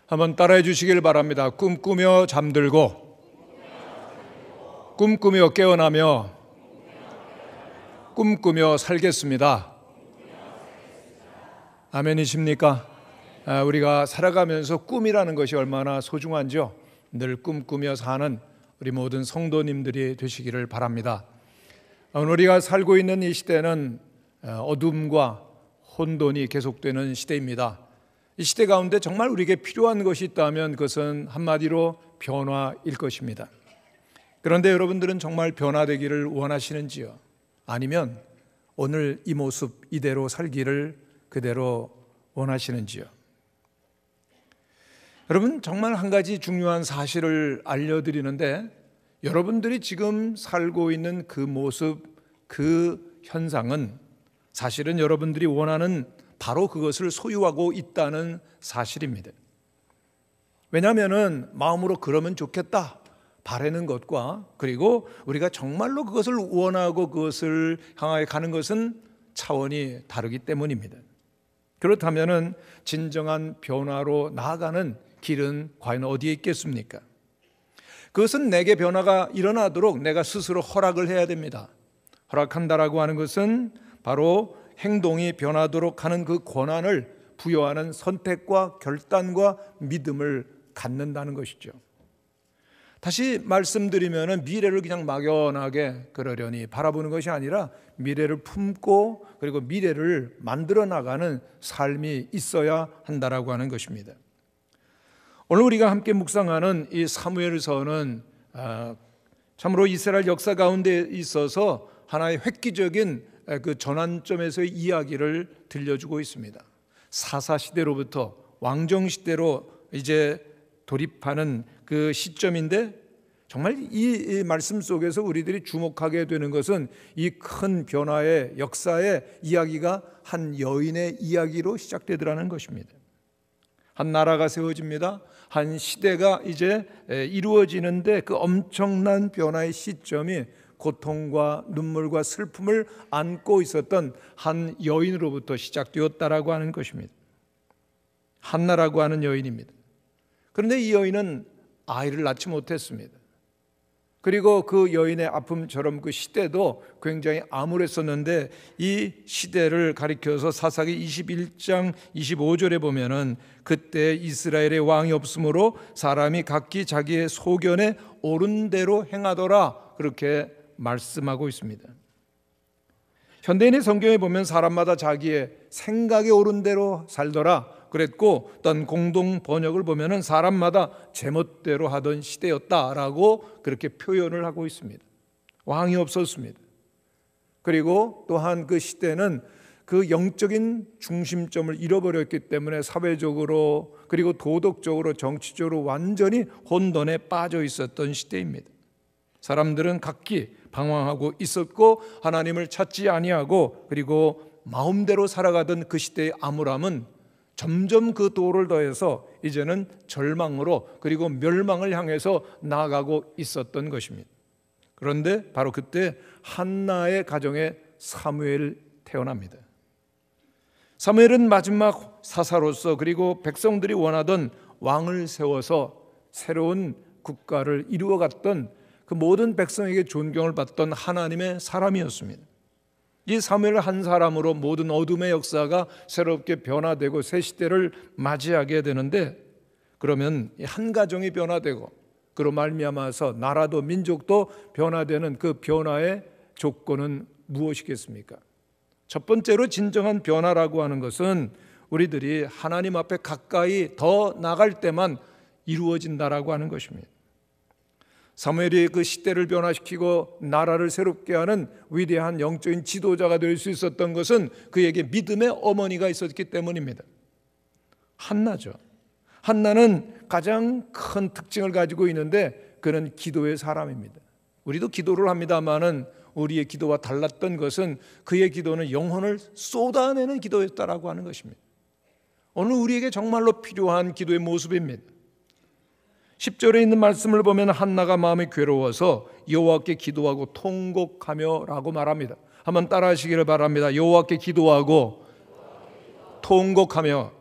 한번 따라해 주시길 바랍니다. 꿈꾸며 잠들고 꿈꾸며 깨어나며 꿈꾸며 살겠습니다. 아멘이십니까? 우리가 살아가면서 꿈이라는 것이 얼마나 소중한지요. 늘 꿈꾸며 사는 우리 모든 성도님들이 되시기를 바랍니다. 오늘 우리가 살고 있는 이 시대는 어둠과 혼돈이 계속되는 시대입니다. 이 시대 가운데 정말 우리에게 필요한 것이 있다면 그것은 한마디로 변화일 것입니다. 그런데 여러분들은 정말 변화되기를 원하시는지요? 아니면 오늘 이 모습 이대로 살기를 그대로 원하시는지요? 여러분, 정말 한 가지 중요한 사실을 알려드리는데, 여러분들이 지금 살고 있는 그 모습, 그 현상은 사실은 여러분들이 원하는 바로 그것을 소유하고 있다는 사실입니다. 왜냐하면 마음으로 그러면 좋겠다 바라는 것과, 그리고 우리가 정말로 그것을 원하고 그것을 향하여 가는 것은 차원이 다르기 때문입니다. 그렇다면 진정한 변화로 나아가는 길은 과연 어디에 있겠습니까? 그것은 내게 변화가 일어나도록 내가 스스로 허락을 해야 됩니다. 허락한다라고 하는 것은 바로 행동이 변하도록 하는 그 권한을 부여하는 선택과 결단과 믿음을 갖는다는 것이죠. 다시 말씀드리면 미래를 그냥 막연하게 그러려니 바라보는 것이 아니라 미래를 품고 그리고 미래를 만들어 나가는 삶이 있어야 한다라고 하는 것입니다. 오늘 우리가 함께 묵상하는 이 사무엘서는 참으로 이스라엘 역사 가운데 있어서 하나의 획기적인 그 전환점에서의 이야기를 들려주고 있습니다. 사사시대로부터 왕정시대로 이제 돌입하는 그 시점인데, 정말 이 말씀 속에서 우리들이 주목하게 되는 것은 이 큰 변화의 역사의 이야기가 한 여인의 이야기로 시작되더라는 것입니다. 한 나라가 세워집니다. 한 시대가 이제 이루어지는데 그 엄청난 변화의 시점이 고통과 눈물과 슬픔을 안고 있었던 한 여인으로부터 시작되었다라고 하는 것입니다. 한나라고 하는 여인입니다. 그런데 이 여인은 아이를 낳지 못했습니다. 그리고 그 여인의 아픔처럼 그 시대도 굉장히 암울했었는데, 이 시대를 가리켜서 사사기 21장 25절에 보면은 그때 이스라엘의 왕이 없으므로 사람이 각기 자기의 소견에 옳은 대로 행하더라, 그렇게 말씀하고 있습니다. 현대인의 성경에 보면 사람마다 자기의 생각에 옳은 대로 살더라 그랬고, 어떤 공동 번역을 보면은 사람마다 제멋대로 하던 시대였다라고 그렇게 표현을 하고 있습니다. 왕이 없었습니다. 그리고 또한 그 시대는 그 영적인 중심점을 잃어버렸기 때문에 사회적으로 그리고 도덕적으로 정치적으로 완전히 혼돈에 빠져 있었던 시대입니다. 사람들은 각기 방황하고 있었고 하나님을 찾지 아니하고 그리고 마음대로 살아가던 그 시대의 암울함은 점점 그 도를 더해서 이제는 절망으로 그리고 멸망을 향해서 나아가고 있었던 것입니다. 그런데 바로 그때 한나의 가정에 사무엘이 태어납니다. 사무엘은 마지막 사사로서 그리고 백성들이 원하던 왕을 세워서 새로운 국가를 이루어갔던 그 모든 백성에게 존경을 받던 하나님의 사람이었습니다. 이 사무엘 한 사람으로 모든 어둠의 역사가 새롭게 변화되고 새 시대를 맞이하게 되는데, 그러면 한 가정이 변화되고 그로 말미암아서 나라도 민족도 변화되는 그 변화의 조건은 무엇이겠습니까? 첫 번째로 진정한 변화라고 하는 것은 우리들이 하나님 앞에 가까이 더 나갈 때만 이루어진다라고 하는 것입니다. 사무엘이 그 시대를 변화시키고 나라를 새롭게 하는 위대한 영적인 지도자가 될 수 있었던 것은 그에게 믿음의 어머니가 있었기 때문입니다. 한나죠. 한나는 가장 큰 특징을 가지고 있는데 그는 기도의 사람입니다. 우리도 기도를 합니다마는 우리의 기도와 달랐던 것은 그의 기도는 영혼을 쏟아내는 기도였다라고 하는 것입니다. 오늘 우리에게 정말로 필요한 기도의 모습입니다. 10절에 있는 말씀을 보면 한나가 마음이 괴로워서 여호와께 기도하고 통곡하며 라고 말합니다. 한번 따라 하시기를 바랍니다. 여호와께 기도하고 통곡하며.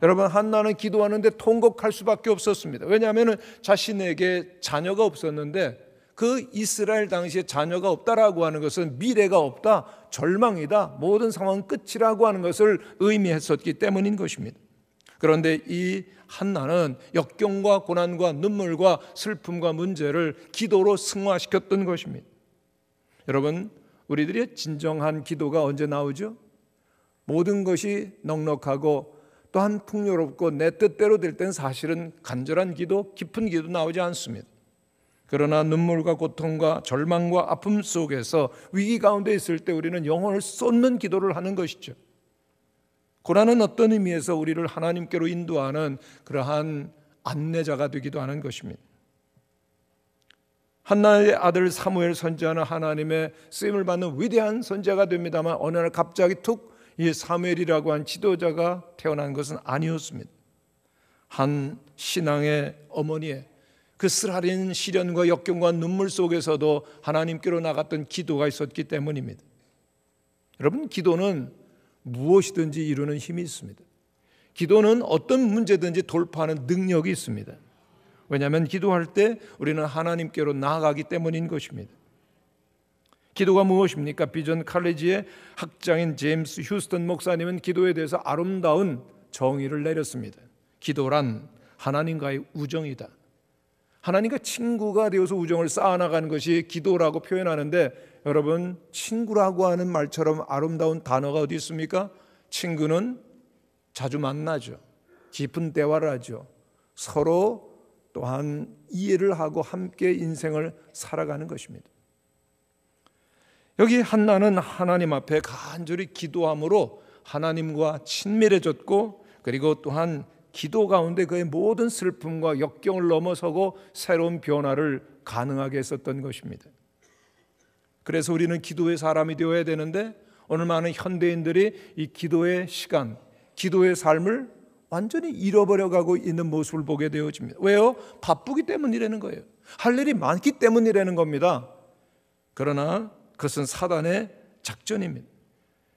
여러분, 한나는 기도하는데 통곡할 수밖에 없었습니다. 왜냐하면 자신에게 자녀가 없었는데, 그 이스라엘 당시에 자녀가 없다라고 하는 것은 미래가 없다, 절망이다, 모든 상황은 끝이라고 하는 것을 의미했었기 때문인 것입니다. 그런데 이 한나는 역경과 고난과 눈물과 슬픔과 문제를 기도로 승화시켰던 것입니다. 여러분, 우리들의 진정한 기도가 언제 나오죠? 모든 것이 넉넉하고 또한 풍요롭고 내 뜻대로 될 때는 사실은 간절한 기도, 깊은 기도 나오지 않습니다. 그러나 눈물과 고통과 절망과 아픔 속에서 위기 가운데 있을 때 우리는 영혼을 쏟는 기도를 하는 것이죠. 고난은 어떤 의미에서 우리를 하나님께로 인도하는 그러한 안내자가 되기도 하는 것입니다. 한나의 아들 사무엘 선지자는 하나님의 쓰임을 받는 위대한 선지자가 됩니다만, 어느 날 갑자기 툭 이 사무엘이라고 한 지도자가 태어난 것은 아니었습니다. 한 신앙의 어머니의 그 쓰라린 시련과 역경과 눈물 속에서도 하나님께로 나갔던 기도가 있었기 때문입니다. 여러분, 기도는 무엇이든지 이루는 힘이 있습니다. 기도는 어떤 문제든지 돌파하는 능력이 있습니다. 왜냐하면 기도할 때 우리는 하나님께로 나아가기 때문인 것입니다. 기도가 무엇입니까? 비전 칼리지의 학장인 제임스 휴스턴 목사님은 기도에 대해서 아름다운 정의를 내렸습니다. 기도란 하나님과의 우정이다. 하나님과 친구가 되어서 우정을 쌓아나가는 것이 기도라고 표현하는데, 여러분, 친구라고 하는 말처럼 아름다운 단어가 어디 있습니까? 친구는 자주 만나죠. 깊은 대화를 하죠. 서로 또한 이해를 하고 함께 인생을 살아가는 것입니다. 여기 한나는 하나님 앞에 간절히 기도함으로 하나님과 친밀해졌고, 그리고 또한 기도 가운데 그의 모든 슬픔과 역경을 넘어서고 새로운 변화를 가능하게 했었던 것입니다. 그래서 우리는 기도의 사람이 되어야 되는데, 오늘 많은 현대인들이 이 기도의 시간, 기도의 삶을 완전히 잃어버려가고 있는 모습을 보게 되어집니다. 왜요? 바쁘기 때문이라는 거예요. 할 일이 많기 때문이라는 겁니다. 그러나 그것은 사단의 작전입니다.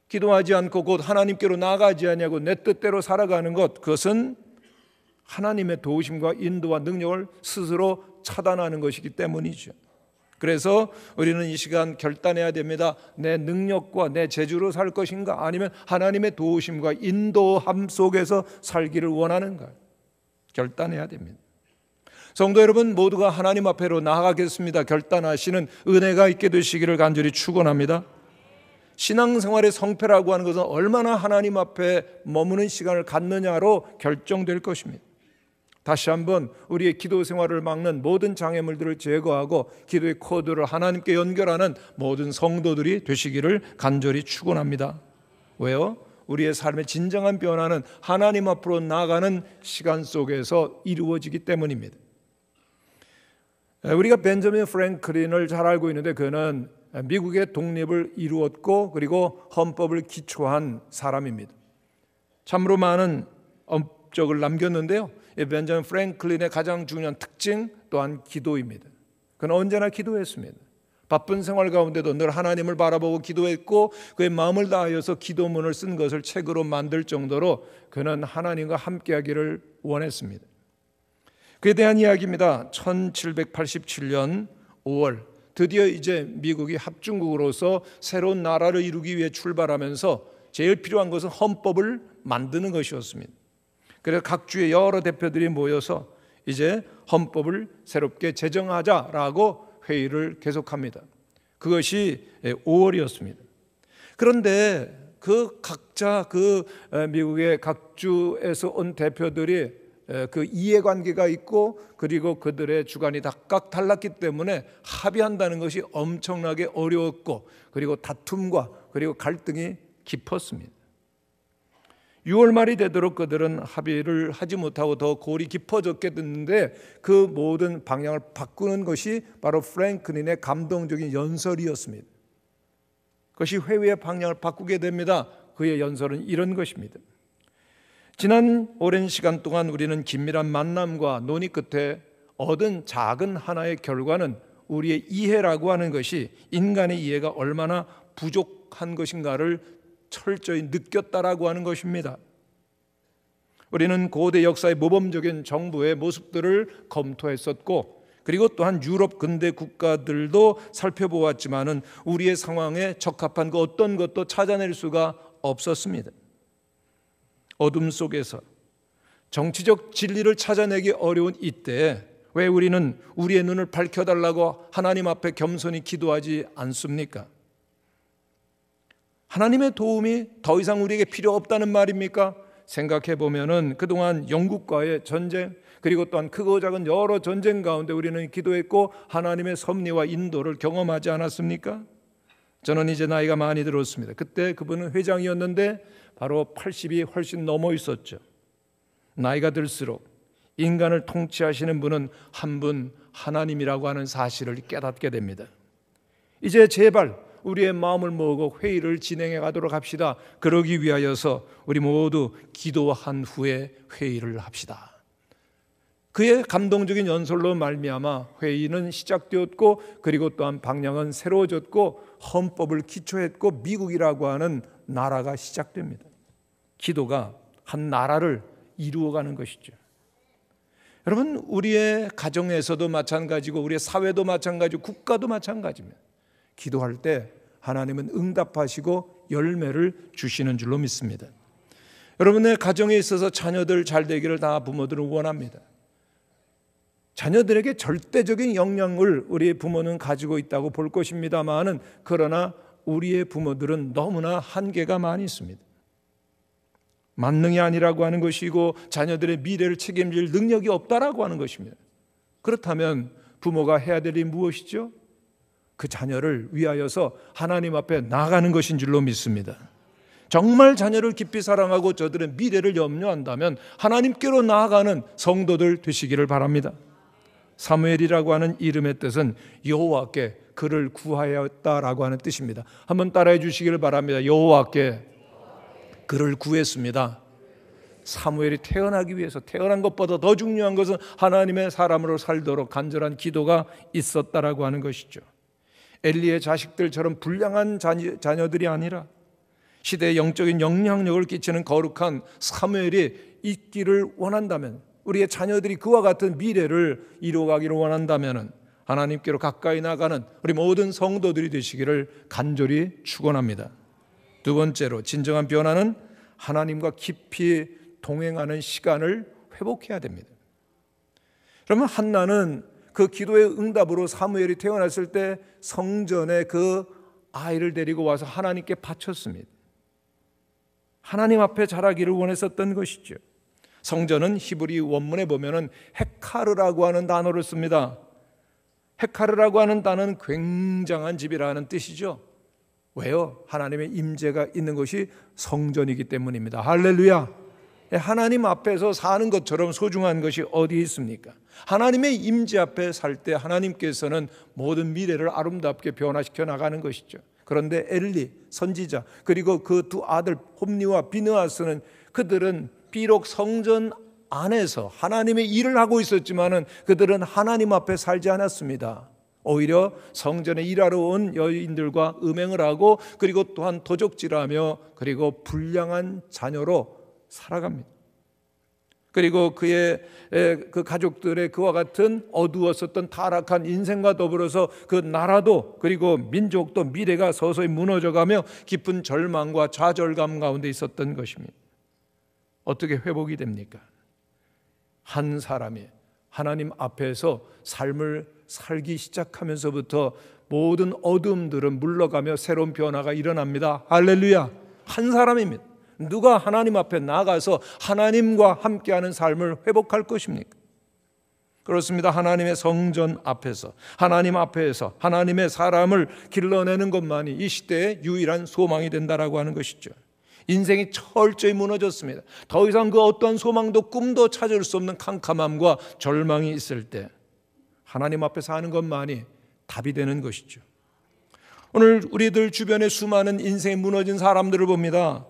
기도하지 않고 곧 하나님께로 나아가지 않냐고 내 뜻대로 살아가는 것, 그것은 하나님의 도우심과 인도와 능력을 스스로 차단하는 것이기 때문이죠. 그래서 우리는 이 시간 결단해야 됩니다. 내 능력과 내 재주로 살 것인가, 아니면 하나님의 도우심과 인도함 속에서 살기를 원하는가, 결단해야 됩니다. 성도 여러분, 모두가 하나님 앞에로 나아가겠습니다. 결단하시는 은혜가 있게 되시기를 간절히 축원합니다. 신앙생활의 성패라고 하는 것은 얼마나 하나님 앞에 머무는 시간을 갖느냐로 결정될 것입니다. 다시 한번 우리의 기도 생활을 막는 모든 장애물들을 제거하고 기도의 코드를 하나님께 연결하는 모든 성도들이 되시기를 간절히 축원합니다. 왜요? 우리의 삶의 진정한 변화는 하나님 앞으로 나아가는 시간 속에서 이루어지기 때문입니다. 우리가 벤저민 프랭클린을 잘 알고 있는데, 그는 미국의 독립을 이루었고 그리고 헌법을 기초한 사람입니다. 참으로 많은 업적을 남겼는데요, 벤저민 프랭클린의 가장 중요한 특징 또한 기도입니다. 그는 언제나 기도했습니다. 바쁜 생활 가운데도 늘 하나님을 바라보고 기도했고, 그의 마음을 다하여서 기도문을 쓴 것을 책으로 만들 정도로 그는 하나님과 함께하기를 원했습니다. 그에 대한 이야기입니다. 1787년 5월 드디어 이제 미국이 합중국으로서 새로운 나라를 이루기 위해 출발하면서 제일 필요한 것은 헌법을 만드는 것이었습니다. 그래서 각 주의 여러 대표들이 모여서 이제 헌법을 새롭게 제정하자라고 회의를 계속합니다. 그것이 5월이었습니다. 그런데 그 각자 미국의 각 주에서 온 대표들이 그 이해관계가 있고, 그리고 그들의 주관이 각각 달랐기 때문에 합의한다는 것이 엄청나게 어려웠고, 그리고 다툼과 그리고 갈등이 깊었습니다. 6월 말이 되도록 그들은 합의를 하지 못하고 더 골이 깊어졌게 됐는데, 그 모든 방향을 바꾸는 것이 바로 프랭클린의 감동적인 연설이었습니다. 그것이 회의의 방향을 바꾸게 됩니다. 그의 연설은 이런 것입니다. 지난 오랜 시간 동안 우리는 긴밀한 만남과 논의 끝에 얻은 작은 하나의 결과는 우리의 이해라고 하는 것이 인간의 이해가 얼마나 부족한 것인가를 철저히 느꼈다라고 하는 것입니다. 우리는 고대 역사의 모범적인 정부의 모습들을 검토했었고, 그리고 또한 유럽 근대 국가들도 살펴보았지만은 우리의 상황에 적합한 그 어떤 것도 찾아낼 수가 없었습니다. 어둠 속에서 정치적 진리를 찾아내기 어려운 이때에 왜 우리는 우리의 눈을 밝혀달라고 하나님 앞에 겸손히 기도하지 않습니까? 하나님의 도움이 더 이상 우리에게 필요 없다는 말입니까? 생각해 보면은 그동안 영국과의 전쟁, 그리고 또한 크고 작은 여러 전쟁 가운데 우리는 기도했고 하나님의 섭리와 인도를 경험하지 않았습니까? 저는 이제 나이가 많이 들었습니다. 그때 그분은 회장이었는데 바로 80이 훨씬 넘어 있었죠. 나이가 들수록 인간을 통치하시는 분은 한 분 하나님이라고 하는 사실을 깨닫게 됩니다. 이제 제발 우리의 마음을 모으고 회의를 진행해 가도록 합시다. 그러기 위하여서 우리 모두 기도한 후에 회의를 합시다. 그의 감동적인 연설로 말미암아 회의는 시작되었고, 그리고 또한 방향은 새로워졌고, 헌법을 기초했고, 미국이라고 하는 나라가 시작됩니다. 기도가 한 나라를 이루어가는 것이죠. 여러분, 우리의 가정에서도 마찬가지고 우리의 사회도 마찬가지고 국가도 마찬가지입니다. 기도할 때 하나님은 응답하시고 열매를 주시는 줄로 믿습니다. 여러분의 가정에 있어서 자녀들 잘 되기를 다 부모들은 원합니다. 자녀들에게 절대적인 영향을 우리 부모는 가지고 있다고 볼 것입니다만은, 그러나 우리의 부모들은 너무나 한계가 많이 있습니다. 만능이 아니라고 하는 것이고 자녀들의 미래를 책임질 능력이 없다라고 하는 것입니다. 그렇다면 부모가 해야 될 일이 무엇이죠? 그 자녀를 위하여서 하나님 앞에 나아가는 것인 줄로 믿습니다. 정말 자녀를 깊이 사랑하고 저들의 미래를 염려한다면 하나님께로 나아가는 성도들 되시기를 바랍니다. 사무엘이라고 하는 이름의 뜻은 여호와께 그를 구하였다라고 하는 뜻입니다. 한번 따라해 주시기를 바랍니다. 여호와께 그를 구했습니다. 사무엘이 태어나기 위해서, 태어난 것보다 더 중요한 것은 하나님의 사람으로 살도록 간절한 기도가 있었다라고 하는 것이죠. 엘리의 자식들처럼 불량한 자녀들이 아니라 시대의 영적인 영향력을 끼치는 거룩한 사무엘이 있기를 원한다면, 우리의 자녀들이 그와 같은 미래를 이루어가기를 원한다면 하나님께로 가까이 나가는 우리 모든 성도들이 되시기를 간절히 축원합니다. 두 번째로, 진정한 변화는 하나님과 깊이 동행하는 시간을 회복해야 됩니다. 그러면 한나는 그 기도의 응답으로 사무엘이 태어났을 때 성전에 그 아이를 데리고 와서 하나님께 바쳤습니다. 하나님 앞에 자라기를 원했었던 것이죠. 성전은 히브리 원문에 보면은 헤카르라고 하는 단어를 씁니다. 헤카르라고 하는 단어는 굉장한 집이라는 뜻이죠. 왜요? 하나님의 임재가 있는 것이 성전이기 때문입니다. 할렐루야. 하나님 앞에서 사는 것처럼 소중한 것이 어디 있습니까? 하나님의 임재 앞에 살 때 하나님께서는 모든 미래를 아름답게 변화시켜 나가는 것이죠. 그런데 엘리 선지자, 그리고 그 두 아들 홈니와 비느하스는, 그들은 비록 성전 안에서 하나님의 일을 하고 있었지만은 그들은 하나님 앞에 살지 않았습니다. 오히려 성전에 일하러 온 여인들과 음행을 하고, 그리고 또한 도적질하며, 그리고 불량한 자녀로 살아갑니다. 그리고 그의 그 가족들의 그와 같은 어두웠었던 타락한 인생과 더불어서 그 나라도, 그리고 민족도 미래가 서서히 무너져가며 깊은 절망과 좌절감 가운데 있었던 것입니다. 어떻게 회복이 됩니까? 한 사람이 하나님 앞에서 삶을 살기 시작하면서부터 모든 어둠들은 물러가며 새로운 변화가 일어납니다. 할렐루야. 한 사람입니다. 누가 하나님 앞에 나가서 하나님과 함께하는 삶을 회복할 것입니까? 그렇습니다. 하나님의 성전 앞에서, 하나님 앞에서 하나님의 사람을 길러내는 것만이 이 시대의 유일한 소망이 된다라고 하는 것이죠. 인생이 철저히 무너졌습니다. 더 이상 그 어떤 소망도 꿈도 찾을 수 없는 캄캄함과 절망이 있을 때 하나님 앞에 사는 것만이 답이 되는 것이죠. 오늘 우리들 주변에 수많은 인생이 무너진 사람들을 봅니다.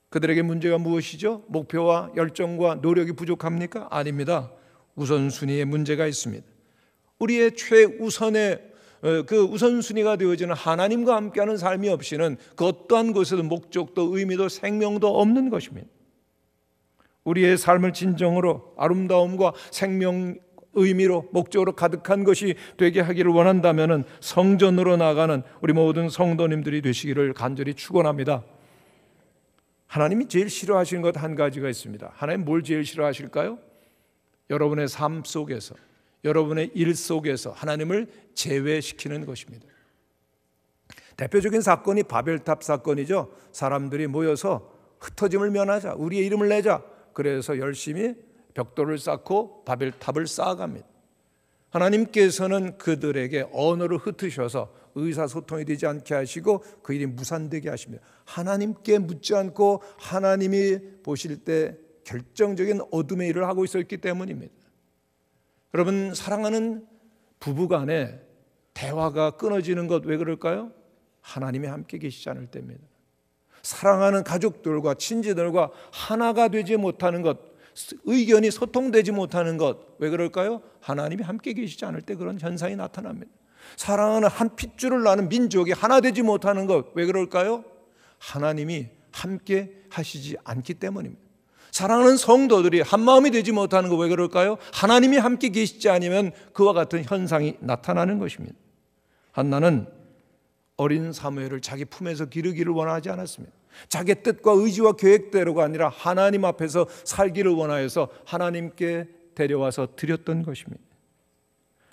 그들에게 문제가 무엇이죠? 목표와 열정과 노력이 부족합니까? 아닙니다. 우선순위에 문제가 있습니다. 우리의 최우선의 그 우선순위가 되어지는 하나님과 함께하는 삶이 없이는 그 어떠한 것에도 목적도 의미도 생명도 없는 것입니다. 우리의 삶을 진정으로 아름다움과 생명 의미로 목적으로 가득한 것이 되게 하기를 원한다면 성전으로 나가는 우리 모든 성도님들이 되시기를 간절히 축원합니다. 하나님이 제일 싫어하시는 것 한 가지가 있습니다. 하나님 뭘 제일 싫어하실까요? 여러분의 삶 속에서, 여러분의 일 속에서 하나님을 제외시키는 것입니다. 대표적인 사건이 바벨탑 사건이죠. 사람들이 모여서 흩어짐을 면하자, 우리의 이름을 내자, 그래서 열심히 벽돌을 쌓고 바벨탑을 쌓아갑니다. 하나님께서는 그들에게 언어를 흩으셔서 의사소통이 되지 않게 하시고 그 일이 무산되게 하십니다. 하나님께 묻지 않고 하나님이 보실 때 결정적인 어둠의 일을 하고 있었기 때문입니다. 여러분, 사랑하는 부부간에 대화가 끊어지는 것 왜 그럴까요? 하나님이 함께 계시지 않을 때입니다. 사랑하는 가족들과 친지들과 하나가 되지 못하는 것, 의견이 소통되지 못하는 것 왜 그럴까요? 하나님이 함께 계시지 않을 때 그런 현상이 나타납니다. 사랑하는 한 핏줄을 나는 민족이 하나 되지 못하는 것 왜 그럴까요? 하나님이 함께 하시지 않기 때문입니다. 사랑하는 성도들이 한 마음이 되지 못하는 것 왜 그럴까요? 하나님이 함께 계시지 않으면 그와 같은 현상이 나타나는 것입니다. 한나는 어린 사무엘을 자기 품에서 기르기를 원하지 않았습니다. 자기 뜻과 의지와 계획대로가 아니라 하나님 앞에서 살기를 원하여서 하나님께 데려와서 드렸던 것입니다.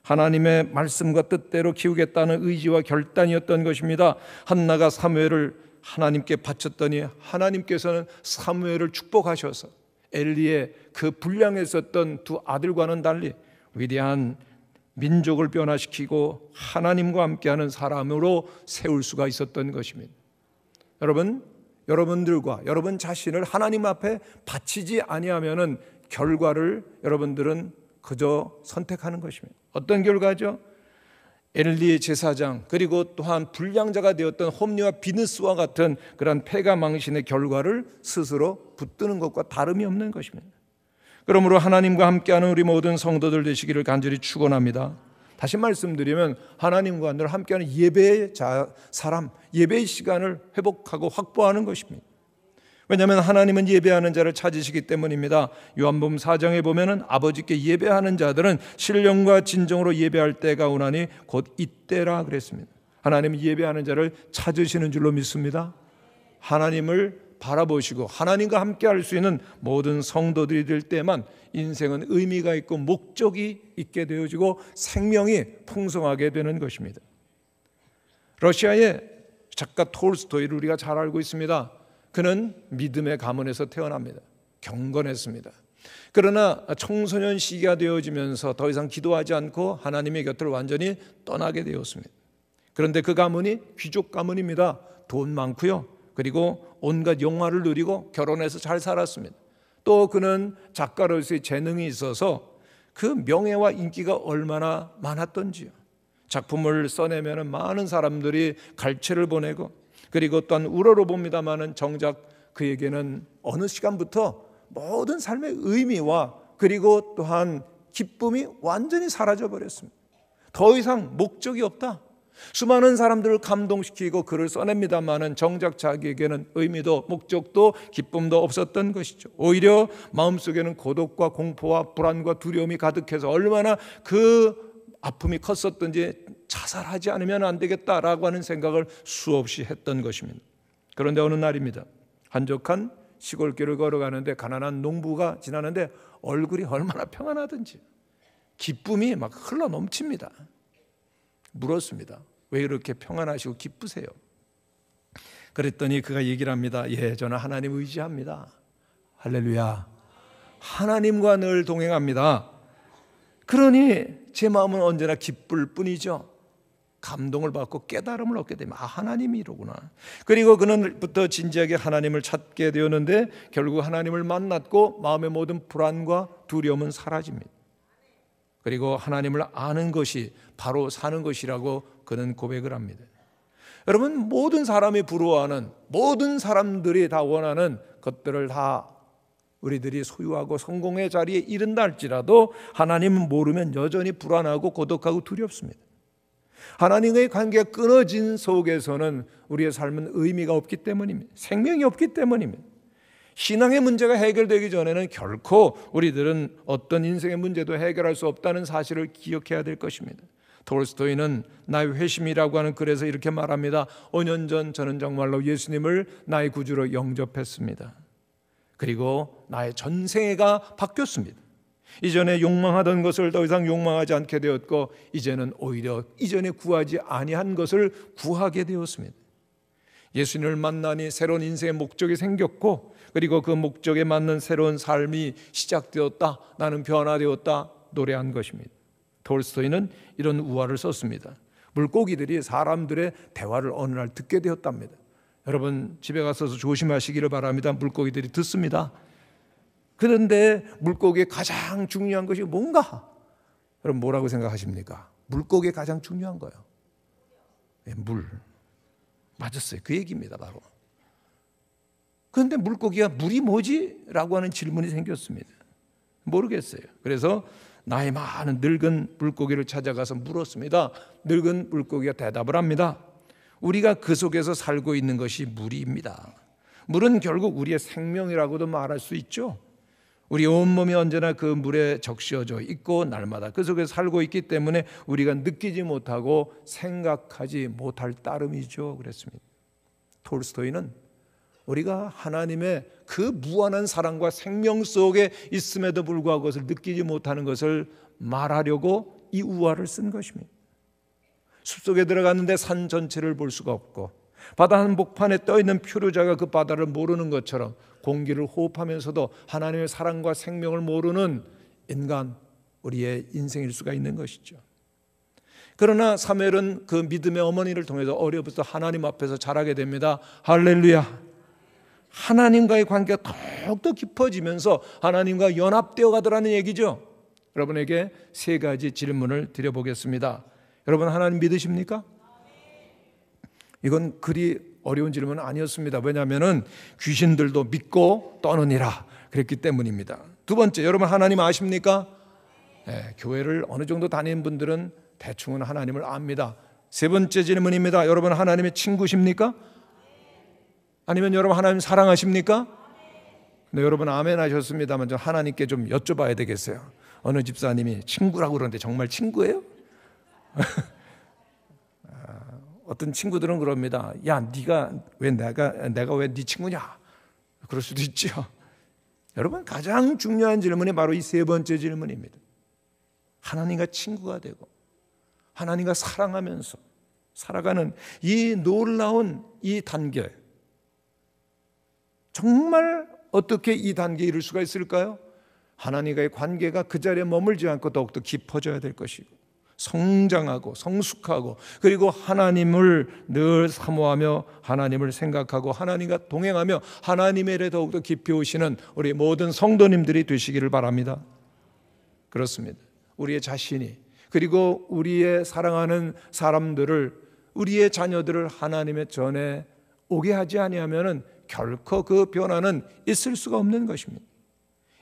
하나님의 말씀과 뜻대로 키우겠다는 의지와 결단이었던 것입니다. 한나가 사무엘을 하나님께 바쳤더니 하나님께서는 사무엘을 축복하셔서 엘리의 그 불량했었던 두 아들과는 달리 위대한 민족을 변화시키고 하나님과 함께하는 사람으로 세울 수가 있었던 것입니다. 여러분, 여러분들과 여러분 자신을 하나님 앞에 바치지 아니하면은 결과를 여러분들은 그저 선택하는 것입니다. 어떤 결과죠? 엘리의 제사장 그리고 또한 불량자가 되었던 홈리와 비느스와 같은 그런 패가 망신의 결과를 스스로 붙드는 것과 다름이 없는 것입니다. 그러므로 하나님과 함께하는 우리 모든 성도들 되시기를 간절히 축원합니다. 다시 말씀드리면 하나님과 늘 함께하는 예배의 사람, 예배의 시간을 회복하고 확보하는 것입니다. 왜냐하면 하나님은 예배하는 자를 찾으시기 때문입니다. 요한복음 4장에 보면은 아버지께 예배하는 자들은 신령과 진정으로 예배할 때가 오나니 곧 이때라 그랬습니다. 하나님은 예배하는 자를 찾으시는 줄로 믿습니다. 하나님을 바라보시고 하나님과 함께 할 수 있는 모든 성도들이 될 때만 인생은 의미가 있고 목적이 있게 되어지고 생명이 풍성하게 되는 것입니다. 러시아의 작가 톨스토이를 우리가 잘 알고 있습니다. 그는 믿음의 가문에서 태어납니다. 경건했습니다. 그러나 청소년 시기가 되어지면서 더 이상 기도하지 않고 하나님의 곁을 완전히 떠나게 되었습니다. 그런데 그 가문이 귀족 가문입니다. 돈 많고요. 그리고 온갖 영화를 누리고 결혼해서 잘 살았습니다. 또 그는 작가로서의 재능이 있어서 그 명예와 인기가 얼마나 많았던지요. 작품을 써내면 많은 사람들이 갈채를 보내고 그리고 또한 우러러봅니다마는 정작 그에게는 어느 시간부터 모든 삶의 의미와 그리고 또한 기쁨이 완전히 사라져 버렸습니다. 더 이상 목적이 없다. 수많은 사람들을 감동시키고 글을 써냅니다마는 정작 자기에게는 의미도 목적도 기쁨도 없었던 것이죠. 오히려 마음속에는 고독과 공포와 불안과 두려움이 가득해서 얼마나 그 아픔이 컸었던지 자살하지 않으면 안 되겠다라고 하는 생각을 수없이 했던 것입니다. 그런데 어느 날입니다. 한적한 시골길을 걸어가는데 가난한 농부가 지나는데 얼굴이 얼마나 평안하든지 기쁨이 막 흘러 넘칩니다. 물었습니다. 왜 이렇게 평안하시고 기쁘세요? 그랬더니 그가 얘기를 합니다. 예, 저는 하나님 의지합니다. 할렐루야. 하나님과 늘 동행합니다. 그러니 제 마음은 언제나 기쁠 뿐이죠. 감동을 받고 깨달음을 얻게 되면 하나님이 이로구나. 그리고 그는부터 진지하게 하나님을 찾게 되었는데 결국 하나님을 만났고 마음의 모든 불안과 두려움은 사라집니다. 그리고 하나님을 아는 것이 바로 사는 것이라고 그는 고백을 합니다. 여러분, 모든 사람이 부러워하는, 모든 사람들이 다 원하는 것들을 다 우리들이 소유하고 성공의 자리에 이른다 할지라도 하나님은 모르면 여전히 불안하고 고독하고 두렵습니다. 하나님과의 관계가 끊어진 속에서는 우리의 삶은 의미가 없기 때문입니다. 생명이 없기 때문입니다. 신앙의 문제가 해결되기 전에는 결코 우리들은 어떤 인생의 문제도 해결할 수 없다는 사실을 기억해야 될 것입니다. 톨스토이는 나의 회심이라고 하는 글에서 이렇게 말합니다. 5년 전 저는 정말로 예수님을 나의 구주로 영접했습니다. 그리고 나의 전생애가 바뀌었습니다. 이전에 욕망하던 것을 더 이상 욕망하지 않게 되었고, 이제는 오히려 이전에 구하지 아니한 것을 구하게 되었습니다. 예수님을 만나니 새로운 인생의 목적이 생겼고, 그리고 그 목적에 맞는 새로운 삶이 시작되었다, 나는 변화되었다 노래한 것입니다. 톨스토이는 이런 우화를 썼습니다. 물고기들이 사람들의 대화를 어느 날 듣게 되었답니다. 여러분 집에 가서도 조심하시기를 바랍니다. 물고기들이 듣습니다. 그런데 물고기의 가장 중요한 것이 뭔가? 여러분 뭐라고 생각하십니까? 물고기의 가장 중요한 거예요. 물. 맞았어요. 그 얘기입니다. 바로. 그런데 물고기가 물이 뭐지? 라고 하는 질문이 생겼습니다. 모르겠어요. 그래서 나이 많은 늙은 물고기를 찾아가서 물었습니다. 늙은 물고기가 대답을 합니다. 우리가 그 속에서 살고 있는 것이 물입니다. 물은 결국 우리의 생명이라고도 말할 수 있죠. 우리 온몸이 언제나 그 물에 적셔져 있고 날마다 그 속에 살고 있기 때문에 우리가 느끼지 못하고 생각하지 못할 따름이죠. 그랬습니다. 톨스토이는 우리가 하나님의 그 무한한 사랑과 생명 속에 있음에도 불구하고 그것을 느끼지 못하는 것을 말하려고 이 우화를 쓴 것입니다. 숲속에 들어갔는데 산 전체를 볼 수가 없고, 바다 한복판에 떠있는 표류자가 그 바다를 모르는 것처럼 공기를 호흡하면서도 하나님의 사랑과 생명을 모르는 인간, 우리의 인생일 수가 있는 것이죠. 그러나 사무엘은 그 믿음의 어머니를 통해서 어려부터 하나님 앞에서 자라게 됩니다. 할렐루야. 하나님과의 관계가 더욱더 깊어지면서 하나님과 연합되어 가더라는 얘기죠. 여러분에게 세 가지 질문을 드려보겠습니다. 여러분 하나님 믿으십니까? 이건 그리 어려운 질문은 아니었습니다. 왜냐하면 귀신들도 믿고 떠느니라 그랬기 때문입니다. 두 번째, 여러분 하나님 아십니까? 네, 교회를 어느 정도 다니는 분들은 대충은 하나님을 압니다. 세 번째 질문입니다. 여러분 하나님의 친구십니까? 아니면 여러분 하나님 사랑하십니까? 네, 여러분 아멘 하셨습니다만 좀 하나님께 좀 여쭤봐야 되겠어요. 어느 집사님이 친구라고 그러는데 정말 친구예요? 어떤 친구들은 그럽니다. 야, 네가 왜 내가 왜 네 친구냐? 그럴 수도 있죠. 여러분 가장 중요한 질문이 바로 이 세 번째 질문입니다. 하나님과 친구가 되고 하나님과 사랑하면서 살아가는 이 놀라운 이 단계, 정말 어떻게 이 단계에 이를 수가 있을까요? 하나님과의 관계가 그 자리에 머물지 않고 더욱더 깊어져야 될 것이고, 성장하고 성숙하고, 그리고 하나님을 늘 사모하며 하나님을 생각하고 하나님과 동행하며 하나님의 일에 더욱더 깊이 오시는 우리 모든 성도님들이 되시기를 바랍니다. 그렇습니다. 우리의 자신이, 그리고 우리의 사랑하는 사람들을, 우리의 자녀들을 하나님의 전에 오게 하지 아니하면은 결코 그 변화는 있을 수가 없는 것입니다.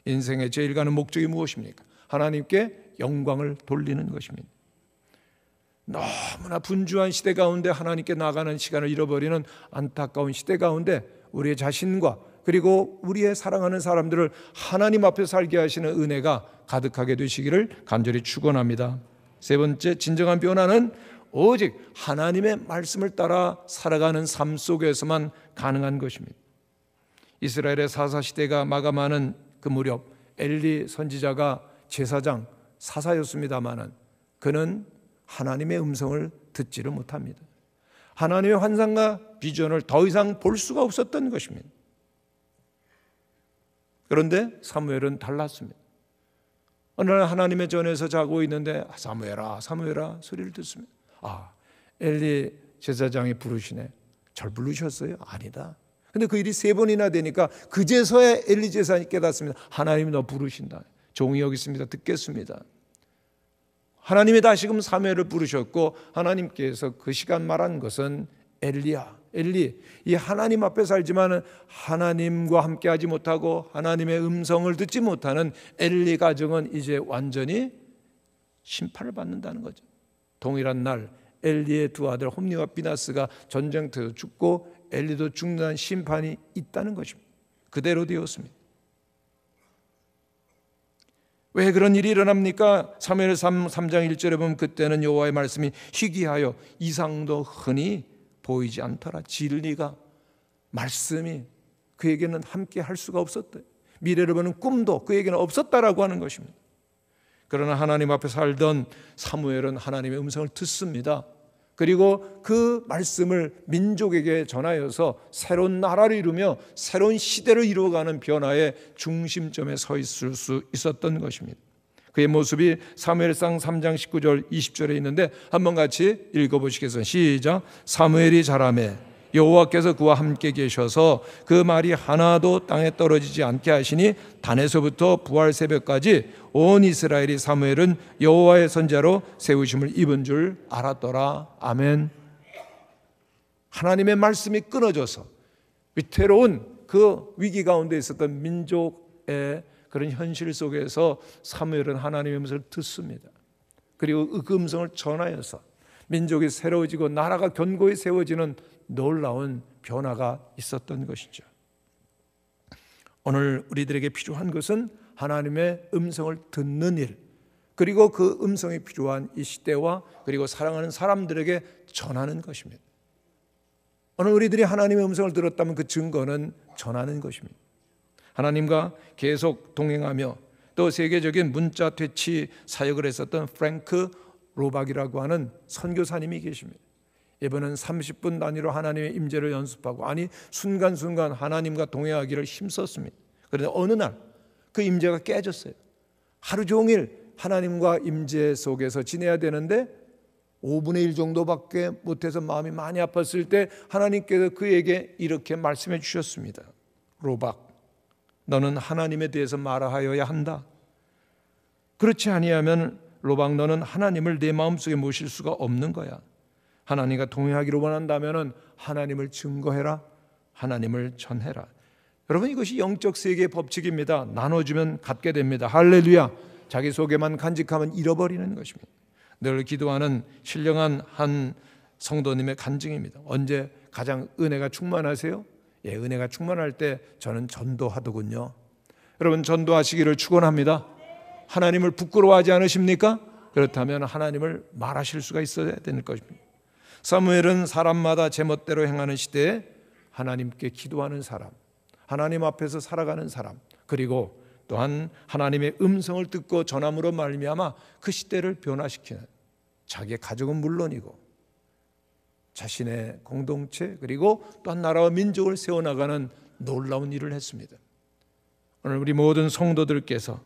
인생의 제일 가는 목적이 무엇입니까? 하나님께 영광을 돌리는 것입니다. 너무나 분주한 시대 가운데 하나님께 나가는 시간을 잃어버리는 안타까운 시대 가운데 우리의 자신과 그리고 우리의 사랑하는 사람들을 하나님 앞에 살게 하시는 은혜가 가득하게 되시기를 간절히 축원합니다. 세 번째, 진정한 변화는 오직 하나님의 말씀을 따라 살아가는 삶 속에서만 가능한 것입니다. 이스라엘의 사사시대가 마감하는 그 무렵 엘리 선지자가 제사장 사사였습니다마는 그는 하나님의 음성을 듣지를 못합니다. 하나님의 환상과 비전을 더 이상 볼 수가 없었던 것입니다. 그런데 사무엘은 달랐습니다. 어느 날 하나님의 전에서 자고 있는데 사무엘아 사무엘아 소리를 듣습니다. 엘리 제사장이 부르시네. 절 부르셨어요? 아니다. 근데 그 일이 3번이나 되니까 그제서야 엘리 제사장이 깨닫습니다. 하나님이 너 부르신다. 종이 여기 있습니다. 듣겠습니다. 하나님이 다시금 사무엘을 부르셨고, 하나님께서 그 시간 말한 것은 엘리, 이 하나님 앞에 살지만 하나님과 함께하지 못하고 하나님의 음성을 듣지 못하는 엘리 가정은 이제 완전히 심판을 받는다는 거죠. 동일한 날 엘리의 두 아들 홈니와 비나스가 전쟁터에서 죽고 엘리도 죽는 심판이 있다는 것입니다. 그대로 되었습니다. 왜 그런 일이 일어납니까? 사무엘상 3장 1절에 보면 그때는 여호와의 말씀이 희귀하여 이상도 흔히 보이지 않더라. 진리가, 말씀이 그에게는 함께 할 수가 없었대. 미래를 보는 꿈도 그에게는 없었다라고 하는 것입니다. 그러나 하나님 앞에 살던 사무엘은 하나님의 음성을 듣습니다. 그리고 그 말씀을 민족에게 전하여서 새로운 나라를 이루며 새로운 시대를 이루어가는 변화의 중심점에 서 있을 수 있었던 것입니다. 그의 모습이 사무엘상 3장 19절 20절에 있는데 한번 같이 읽어보시겠어요? 시작. 사무엘이 자라매 여호와께서 그와 함께 계셔서 그 말이 하나도 땅에 떨어지지 않게 하시니 단에서부터 부활 새벽까지 온 이스라엘이 사무엘은 여호와의 선지자로 세우심을 입은 줄 알았더라. 아멘. 하나님의 말씀이 끊어져서 위태로운 그 위기 가운데 있었던 민족의 그런 현실 속에서 사무엘은 하나님의 음성을 듣습니다. 그리고 그 음성을 전하여서 민족이 새로워지고 나라가 견고히 세워지는 놀라운 변화가 있었던 것이죠. 오늘 우리들에게 필요한 것은 하나님의 음성을 듣는 일, 그리고 그 음성이 필요한 이 시대와 그리고 사랑하는 사람들에게 전하는 것입니다. 오늘 우리들이 하나님의 음성을 들었다면 그 증거는 전하는 것입니다. 하나님과 계속 동행하며 또 세계적인 문자 퇴치 사역을 했었던 프랭크 로박이라고 하는 선교사님이 계십니다. 이번은 30분 단위로 하나님의 임재를 연습하고 순간순간 하나님과 동행하기를 힘썼습니다. 그런데 어느 날 그 임재가 깨졌어요. 하루 종일 하나님과 임재 속에서 지내야 되는데 5분의 1 정도밖에 못해서 마음이 많이 아팠을 때 하나님께서 그에게 이렇게 말씀해 주셨습니다. 로박, 너는 하나님에 대해서 말하여야 한다. 그렇지 아니하면 로박, 너는 하나님을 내 마음속에 모실 수가 없는 거야. 하나님과 동행하기를 원한다면 하나님을 증거해라. 하나님을 전해라. 여러분, 이것이 영적 세계의 법칙입니다. 나눠주면 갖게 됩니다. 할렐루야. 자기 속에만 간직하면 잃어버리는 것입니다. 늘 기도하는 신령한 한 성도님의 간증입니다. 언제 가장 은혜가 충만하세요? 예, 은혜가 충만할 때 저는 전도하더군요. 여러분, 전도하시기를 축원합니다. 하나님을 부끄러워하지 않으십니까? 그렇다면 하나님을 말하실 수가 있어야 되는 것입니다. 사무엘은 사람마다 제멋대로 행하는 시대에 하나님께 기도하는 사람, 하나님 앞에서 살아가는 사람, 그리고 또한 하나님의 음성을 듣고 전함으로 말미암아 그 시대를 변화시키는, 자기의 가족은 물론이고 자신의 공동체 그리고 또한 나라와 민족을 세워나가는 놀라운 일을 했습니다. 오늘 우리 모든 성도들께서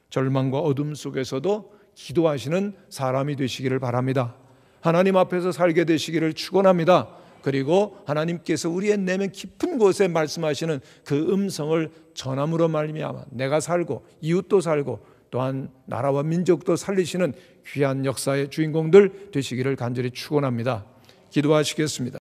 절망과 어둠 속에서도 기도하시는 사람이 되시기를 바랍니다. 하나님 앞에서 살게 되시기를 축원합니다. 그리고 하나님께서 우리의 내면 깊은 곳에 말씀하시는 그 음성을 전함으로 말미암아 내가 살고 이웃도 살고 또한 나라와 민족도 살리시는 귀한 역사의 주인공들 되시기를 간절히 축원합니다. 기도하시겠습니다.